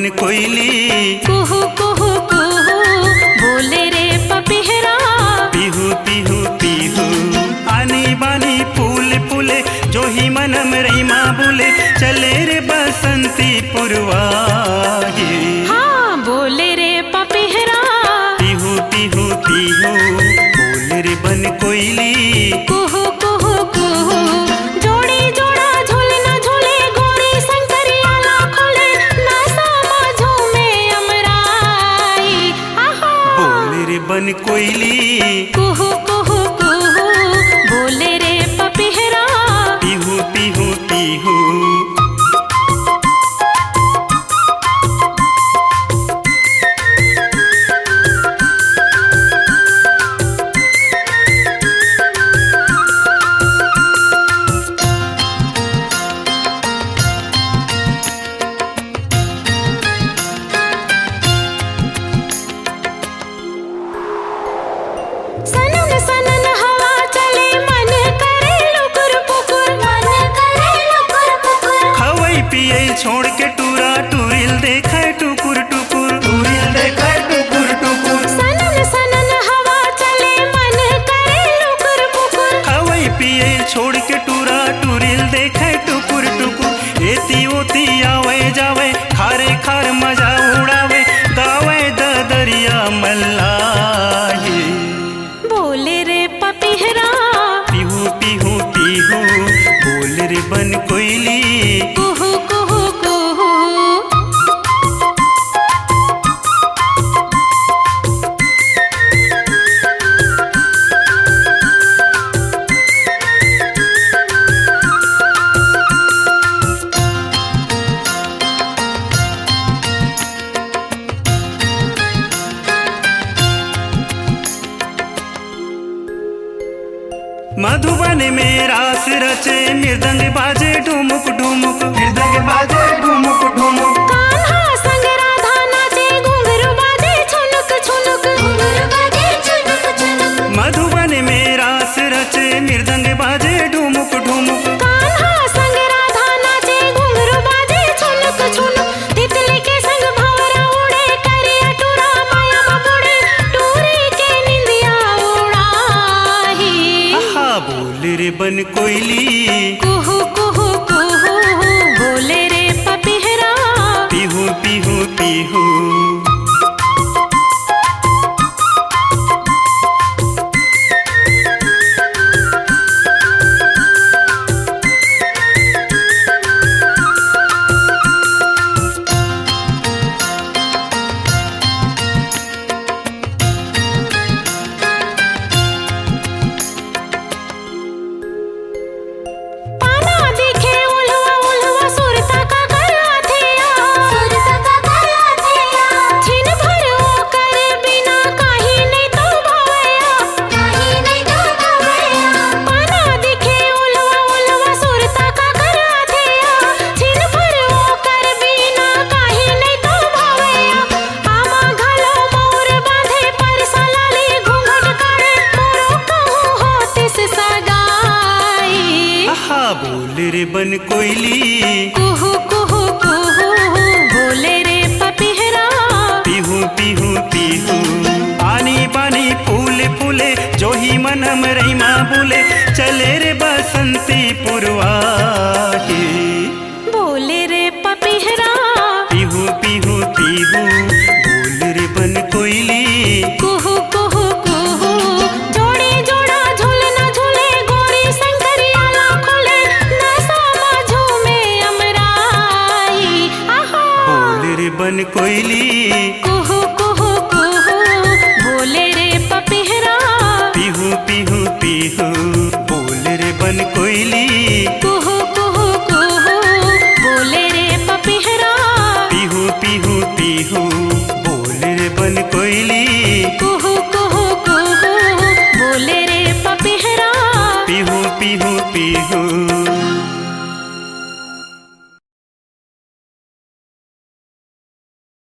बन कोयली कुहू कुहू कुहू बोले रे पपीहरा। पीहू पीहू पीहू आनी बानी फूल फूले जो ही मनम रईमा बोले चले रे बसंती पुरवाही। हाँ बोले रे पपीहरा पीहू पीहू पीहू बोले रे बन कोयली कुहू कुहू कुहू जोड़ी जोड़ा झूलना झूले गोरी शंकरिया ला खोले नासा माझो में अमराई। आहा बोले रे बन कोयली कुहू कुहू कुहू बोले रे पपीहरा। पीहू पीहू पीहू सनन सनन हवा चले मन करे लुकुर पुकुर मन करे लुकुर पुकुर। खवई पिए छोड़ के टूरा टूरिल देखा टुकुर टुकुर टूरिल देखा टुकुर टुकुर। सनन सनन हवा चले मन करे लुकुर पुकुर। खवई पिए छोड़ के टूरा टूरिल देखा टुकुर टुकुर। एती ओती आवे जावे खारे खार मजा उड़ावे गावे दरिया मल्लाही। बोले रे पपीहरा पीहू पीहू पीहू बोल रे बन कोयली कुहू कुहू कुहू। मधुबन में रास रचे मृदंग बाजे ढुमुक ढुमुक मृदंग बाजे ढुमुक ढुमुक। कान्हा संग राधा नाचे घुंघरू बाजे छुनुक छुनुक घुंघरू बाजे छुनुक छुनुक। मधुबन में रास रचे मृदंग बाजे ढुमुक ढुमुक। कान्हा संग राधा नाचे घुंघरू बाजे छुनुक छुनुक। तितली के संग भंवरा उड़े करिया टूरा माया बबुड़े टूरी के निंदिया उड़ाही। आहा बोल रे बन कोयली कुहू कुहू कुहू बोले रे पपीहरा। पीहू पीहू पीहू पाना दिखे उल्हुआ उल्हुआ सुरता का गलाथिया सुरता का गलाथिया। छिन भर ओ कर बिना काहे नहीं तो भावया काहे नहीं तो भावया। पाना दिखे उल्हुआ उल्हुआ सुरता का गलाथिया। छिन भर ओ कर बिना काहे नहीं तो भावया। आमा घलो मोर बांधे पर सलाली घूंघट करे मोरो कहूँ होतिस सगाई। आहा बोल रे बन कोयली कुहू कुहू कुहू बोले रे पपीहरा। पीहू पीहू पीहू आनी बानी फूल फूले जो ही मनम रईमा बोले चले रे बसंती पुरवाही। बोले रे पपीहरा पीहू पीहू पीहू बोल रे बन कोयली कुहू कुहू कुहू जोड़ी जोड़ा झूलना झूले गोरी शंकरिया ला खोले नासा माझो में अमराई। आहा बोल रे बन कोयली कुहू कुहू कुहू बोले रे पपीहरा। पीहू पीहू पीहू बोल रे बन कोयली कुहू कुहू कुहू बोले रे पपीहरा। पीहू पीहू पीहू बोल रे बन कोयली कुहू कुहू कुहू बोले रे पपीहरा। पीहू पीहू पीहू।